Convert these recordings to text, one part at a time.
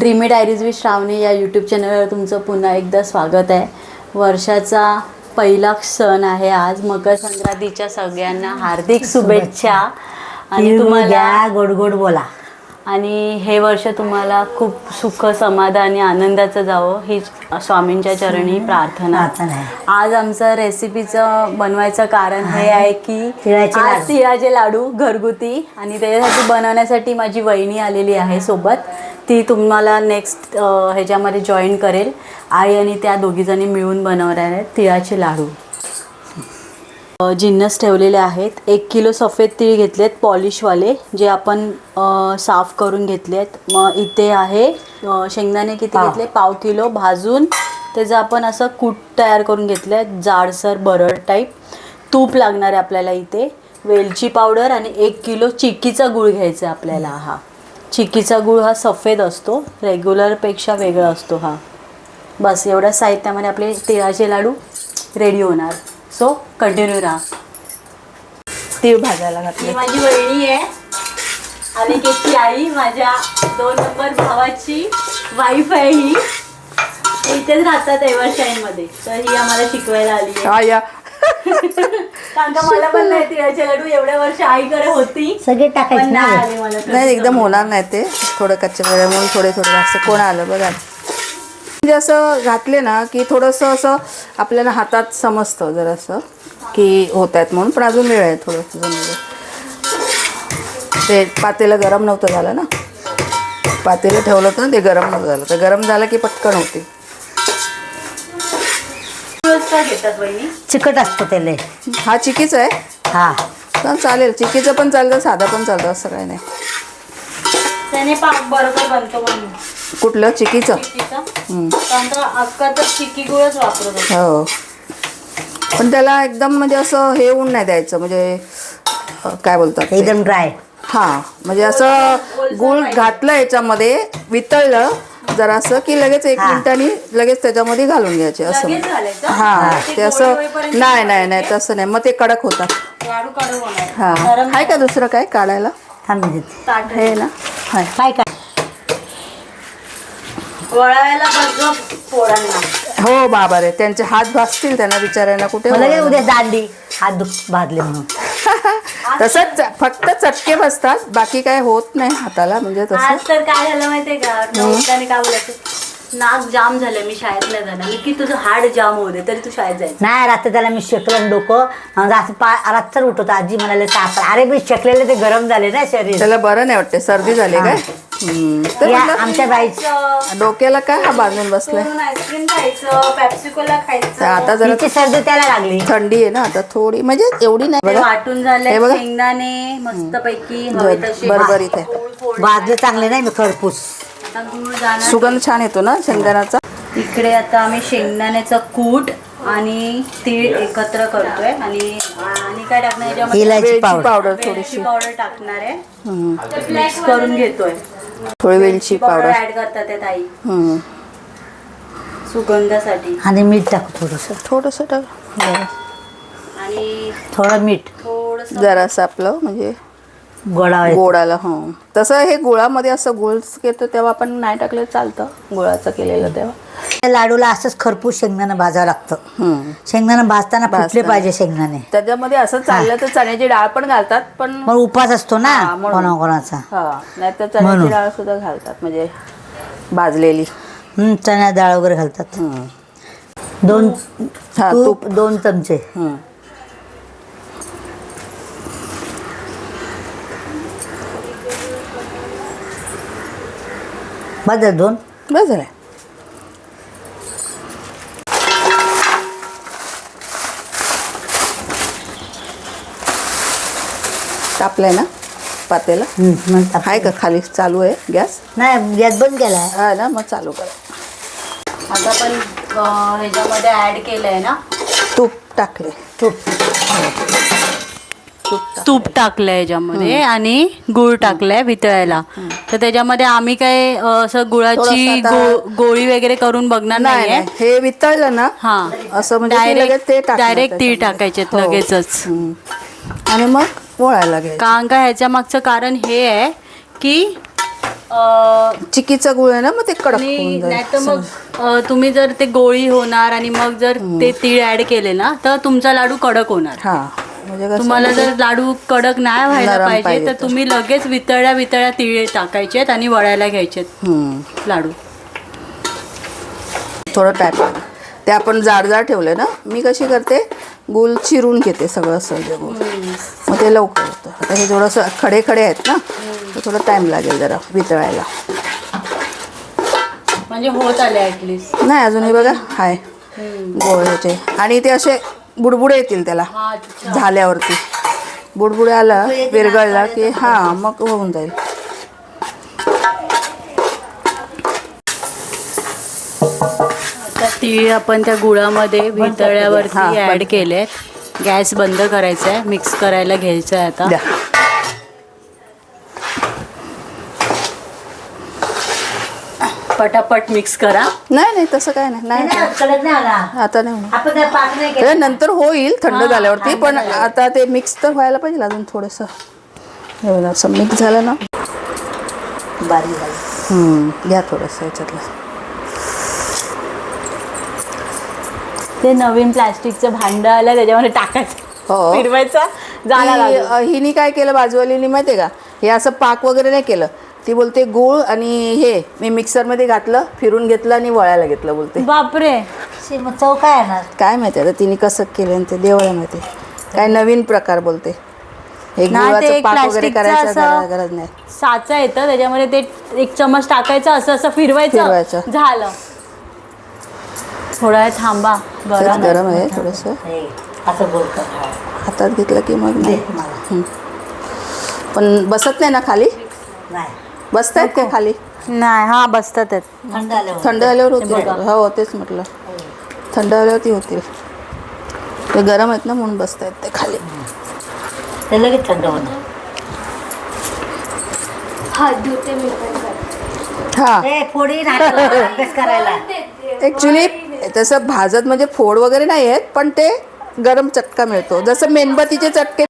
Dreamy diaries with श्रावणी या YouTube चॅनलवर तुमचं पुन्हा एकदा स्वागत आहे. वर्षाचा पहिला सण आहे आज. मकर संक्रांतीच्या सगळ्यांना हार्दिक शुभेच्छा. आणि तुम्हाला गोड गोड बोला. आणि हे वर्ष तुम्हाला खूप सुख समाधान आणि आनंदाचं जावं ही स्वामींच्या चरणी प्रार्थना. आज आमचं रेसिपीचं बनवायचं कारण हे आहे की आज तिळाचे लाडू घरगुती, आणि त्याच्यासाठी बनवण्यासाठी माझी वहिनी आलेली आहे सोबत. ती तुम्हाला नेक्स्ट ह्याच्यामध्ये जॉईन करेल. आई आणि त्या दोघीजणी मिळून बनवणार आहेत तिळाचे लाडू. जिन्नस ठेवलेले आहेत. 1 किलो सफेद तीळ घेतलेत पॉलिशवाले, जे आपण साफ करून घेतलेत. मग इथे आहे शेंगदाणे किती घेतले, पाव किलो भाजून त्याचं आपण असं कूट तयार करून घेतलं आहे, जाडसर बरड टाईप. तूप लागणार आहे आपल्याला इथे. वेलची पावडर आणि 1 किलो चिक्कीचा गूळ घ्यायचा आहे आपल्याला. हा चिक्कीचा गूळ हा सफेद असतो, रेग्युलरपेक्षा वेगळा असतो हा. बस एवढ्या साहित्यामध्ये आपले तिळाचे लाडू रेडी होणार. सो कंटिन्यू राहा. तीळ भाजायला घातली. माझी वहिनी आहे आणि केकची आई, माझ्या 2 नंबर भावाची वाईफ आहे. ही इथेच राहतात एव्हरशाईनमध्ये, तर ही आम्हाला शिकवायला आली आहे. कारण का मला पण नाही तिळाचे लाडू एवढ्या वर्ष आईकडे होती, सगळे टाकायचे नाही एकदम होणार नाही ते. थोडं कच्च्या म्हणून थोडे थोडे जास्त कोण आलं बघा. म्हणजे असं घातले ना की थोडंसं असं आपल्याला हातात समजतं जरासं की होत आहेत म्हणून. पण अजून वेळ आहे थोडंसं जमलं. ते पातेलं गरम नव्हतं झालं ना, पातेलं ठेवलं होतं ना, ते गरम नव्हतं झालं. तर गरम झालं की पटकन होते. चिकट असतं त्याला. हा चिकीच आहे. हा चालेल, चिकीचं पण चालतं, साधा पण चालतं, असं काही नाही. त्याने पाक बरोबर बनतो म्हणून. कुठलं चिकीचं? अक्का तर चिकी गुळच वापरत होतो. हो, पण त्याला एकदम म्हणजे असं हे होऊन नाही द्यायचं, म्हणजे काय बोलतात एकदम ड्राय. हां, म्हणजे असं गूळ घातलं याच्यामध्ये, वितळलं जरासं की लगेच 1 मिनिटांनी लगेच त्याच्यामध्ये घालून घ्यायचे असं. हां, ते असं नाही नाही नाही तसं नाही, मग ते कडक होतात. हां, आहे का दुसरं काय काढायला? हे ना, हाय काय काय वळायला बघ पोरांना. हो बाबा रे, त्यांचे हात भाजतील त्यांना बिचाऱ्यांना. कुठे मला काय उद्या दांडी हात भाजले म्हणून. तसंच फक्त चटके बसतात, बाकी काय होत नाही हाताला. म्हणजे तसं आज तर काय झालं माहितीये का, त्याने काय बोलायचं, नाक जाम झालं, मी शाळेत नाही जाणार. मी की तुझं हाड जाम होऊ दे तरी तू शाळेत जायचं नाही. रात्री त्याला मी शेकलं डोकं, रात्र उठवत. आजी म्हणाले ताप. अरे मी शेकलेले ते गरम झाले ना शरीर. त्याला बरं नाही वाटते, सर्दी झाली काय? आमच्या बाईचं डोक्याला काय हा बांधून बसलाय. आईस्क्रीम खायचं, पेप्सिकोला खायचं. आता जरा सर्दी त्याला लागली. थंडी आहे ना आता थोडी, म्हणजे एवढी नाही. वाटून झाले शेंगदाणे मस्त पैकी बरोबरीत आहे. भाजले चांगले नाही मी खरपूस. सुगंध छान येतो ना शेंगदाण्याचा. इकडे आता आम्ही शेंगदाण्याचं कूट आणि तीळ एकत्र करतोय. आणि काय टाकणार याच्यामध्ये, इलायची पावडर थोडीशी पावडर टाकणार आहे. मिक्स करून घेतोय. थोडी वेलची पावडर ऍड करतात त्या ताई सुगंधासाठी. आणि मीठ टाकू थोडंसं टाक. आणि थोडं मीठ, थोडस जरासं आपलं म्हणजे गोडाला. हो, तसं हे गुळामध्ये असं गुळ येतो तेव्हा आपण नाही टाकलं चालतं, गुळाचं केलेलं तेव्हा. लाडूला असंच खरपूस शेंगदाणा भाजावं लागतं. शेंगदाणा भाजताना फुटले पाहिजे शेंगदाणे. त्याच्यामध्ये असं चाललं तर चण्याची डाळ पण घालतात, पण उपास असतो ना कोणाकोणाचा. नाही तर चण्याची डाळ सुद्धा घालतात, म्हणजे भाजलेली चण्या डाळ वगैरे घालतात. 2 चमचे. बस 2 बस झालं. तापलंय ना पातेला? आहे का खाली चालू आहे गॅस? नाही, गॅस बंद केलाय. हा ना, मग चालू करा. आता पण ह्याच्यामध्ये ऍड केलंय ना, तूप टाकले. तूप टाकलंय याच्यामध्ये आणि गूळ टाकलाय वितळायला. तर त्याच्यामध्ये आम्ही काय असं गुळाची गोळी वगैरे करून बघणार नाहीये. हे वितळलं ना, असं म्हणजे डायरेक्ट तीळ टाकायचे लगेचच. आणि मग पोळायला घ्यायचं. कारण का ह्याच्या मागचं कारण हे आहे की चिकीचा गुळ आहे ना, मग ते कडक होऊन नाही तर जाईल. मग तुम्ही जर ते गोळी होणार आणि मग जर ते तीळ ऍड केले ना तर तुमचा लाडू कडक होणार. हा म्हणजे कसं तुम्हाला जर लाडू कडक नाही व्हायला नरम पाहिजे पाहिजे तर तर. तुम्ही लगेच वितळ्या तीळ टाकायचे आहेत आणि वळायला घ्यायचेत लाडू. थोडं टाईप ते आपण जाड ठेवले ना. मी कशी करते, गुळ चिरून घेते सगळं असं गुळ, मग ते लवकर होतं. आता हे थोडंसं खडे आहेत ना, तर थोडं टाईम लागेल जरा वितळायला. म्हणजे होत आले ऍटलिस्ट. नाही अजूनही बघा हाय गोळ ह्याचे, आणि ते असे बुडबुडे येतील त्याला झाल्यावरती. बुडबुडे आला विरघळला की हां मग होऊन जाईल. आता तीळ आपण त्या गुळामध्ये वितळ्यावरती ऍड केले. गॅस बंद करायचा आहे, मिक्स करायला घ्यायचं आहे आता. द्या. पटापट मिक्स करा. नाही तसं काय नाही. कडक नाही आला. आता नाही होणार. आपण पाक नाही ते नंतर होईल थंड झाल्यावरती, पण आता ते मिक्स तर व्हायला पाहिजे अजून थोडंसं. हे बघा असं मिक्स झालं ना, बारीक झाली. घ्या थोडंसं याच्यातलं. ते नवीन प्लास्टिकचं भांडं आलं त्याच्यामध्ये टाकायचं, हो. फिरवायचा, झाला लाडू. हिने काय केलं बाजूवालीने माहिती आहे का, हे असं पाक वगैरे नाही केलं. ती बोलते गूळ आणि हे मी मिक्सरमध्ये घातलं, फिरून घेतलं आणि वळायला घेतलं बोलते. बापरे. मग चव काय येणार? काय माहिती आता तिने कसं केलं आणि ते देवाला माहिती. काय नवीन प्रकार बोलते. हे नाही, ते गुळाचं एक पाक वगैरे प्लास्टिकचं करायचं असं गरज नाही. साचा येतं त्याच्यामध्ये ते एक चमच टाकायचं, असं असं फिरवायचं. झालं. थोडा वेळ थांबा, गरम गरम आहे थोडंसं. हे, असं बोल कर. हातात घेतलं की मग दे नाही. मला. पण बसत नाही ना खाली. नाही बसतायत का खाली? नाही. हा बसतात आहेत. थंड आल्यावर. थंड झाल्यावर होतील. हो तेच म्हटलं, थंड झाल्यावरती होतील. ते गरम आहेत ना म्हणून बसतायत ते खाली. ते लगेच थंड होणार. हा ए फोडी नाटक अभ्यास करायला. ॲक्च्युली तसं भाजत म्हणजे फोड वगैरे नाही आहेत, पण ते गरम चटका मिळतो, जसं मेणबत्तीचे चटके.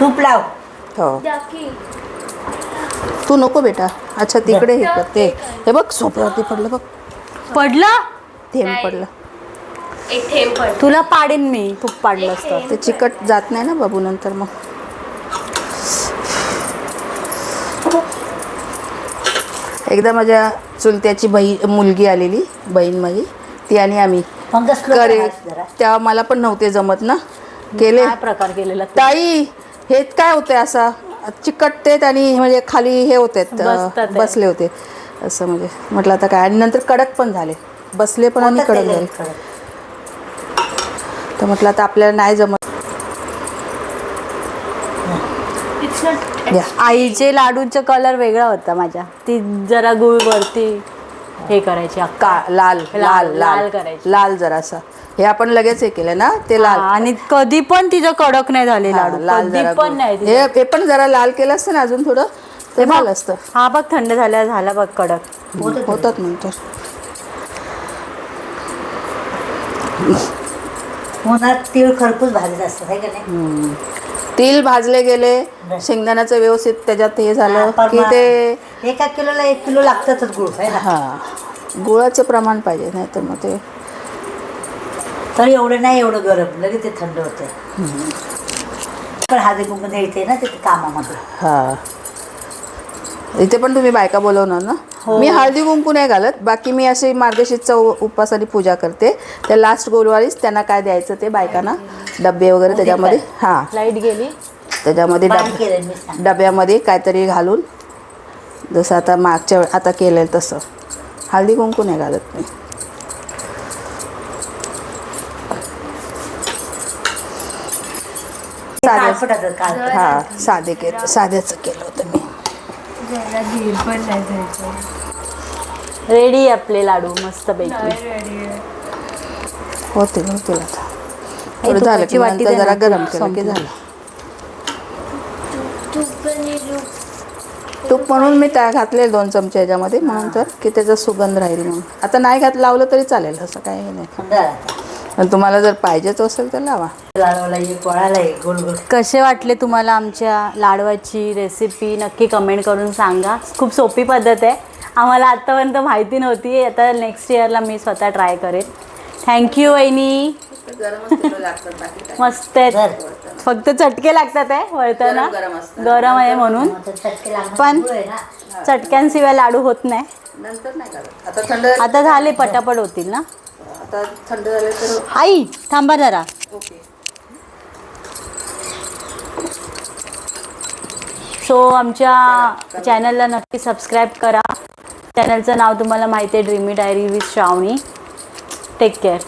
तूप लाव. हो तू नको बेटा. अच्छा तिकडे हे करते. हे बघ सोप्यावरती पडलं बघ, पडला. थेंब पडलं. तुला पाडीन मी, तूप पाडलं असतं. ते चिकट जात नाही ना बाबू नंतर. मग एकदा माझ्या चुलत्याची मुलगी आलेली, बहीण माझी, ती आणि आम्ही फंगस करे तेव्हा मला पण नव्हते जमत ना, केले. काय प्रकार केलेला तू? ताई हे काय होतंय, असा चिकटतेत आणि म्हणजे खाली हे होते, बसतात आहे. बसले होते असं. म्हणजे म्हटलं आता काय, आणि नंतर कडक पण झाले, बसले पण आणि कडक झाले. तर म्हटलं आता आपल्याला नाही जमत. आईचे लाडूचा कलर वेगळा होता माझ्या. ती जरा गुळ वरती हे करायची, लाल लाल लाल लाल करायची. लाल जरासा. हे आपण लगेच हे केलं ना, ते हा, लाल. आणि कधी पण तिचं कडक नाही झाले लाडू. लाल कधी जरा पण नाही तिचं. हे पण जरा लाल केलं असतं ना अजून थोडं, ते झालं असतं. हा बघ थंड झाला बघ कडक. होतात नंतर. होणार. तीळ खरपूस भाजत असतात आहे का नाही? तेल भाजले गेले, शेंगदाण्याचं व्यवस्थित त्याच्यात हे झालं हा, की ते 1 किलोला 1 किलो लागतातच गुळ आहे ना. हा गुळाचं प्रमाण पाहिजे, नाही तर मग ते तर एवढं नाही, एवढं गरम लगेच ते थंड होते. पण हळदी कुंकू द्यायचे ना तिथे कामामध्ये. हा इथे पण तुम्ही बायका बोलवणार ना? मी हळदी कुंकू नाही घालत, बाकी मी असे मार्गशीर्षचा उपवास आणि पूजा करते. त्या लास्ट गुरुवारीच त्यांना काय द्यायचं ते बायकांना, डबे वगैरे त्याच्यामध्ये. हां लाईट गेली. त्याच्यामध्ये बारीक केलं मी सांग. डब्यामध्ये काहीतरी घालून, जसं आता मागच्या आता केलं तसं. हळदी कुंकू नाही घालत मी. हां साध्याचं केलं होतं मी. रेडी आपले लाडू मस्त पैकी. होतील आता थोडं झालं की वाटी नंतर दे जरा ना. गरम केलं की झालं. तूप म्हणून मी त्या घातले 2 चमचे ह्याच्यामध्ये, म्हणून तर की त्याचा सुगंध राहील म्हणून. आता नाही लावलं तरी चालेल, असं काही हे नाही. पण तुम्हाला जर पाहिजेच असेल तर लावा. लाडवाला एक वळाला एक गोल गोल. कसे वाटले तुम्हाला आमच्या लाडवाची रेसिपी नक्की कमेंट करून सांगा. खूप सोपी पद्धत आहे, आम्हाला आत्तापर्यंत माहिती नव्हती. आता नेक्स्ट इयरला मी स्वतः ट्राय करेन. थँक्यू वहिनी. मस्त आहेत, फक्त चटके लागतात आहे वळताना, गरम आहे म्हणून. आता चटके लागणार पण गुळ आहे ना. चटक्यांशिवाय लाडू होत नाही. नंतर नाही करत. आता थंड आता झाले, पटापट होतील ना. आता थंड झाले तर आई थांबा जरा. ओके. सो आमच्या चॅनलला नक्की सबस्क्राईब करा. चॅनलचं नाव तुम्हाला माहिती आहे, dreamy diary with Shravani. Take care.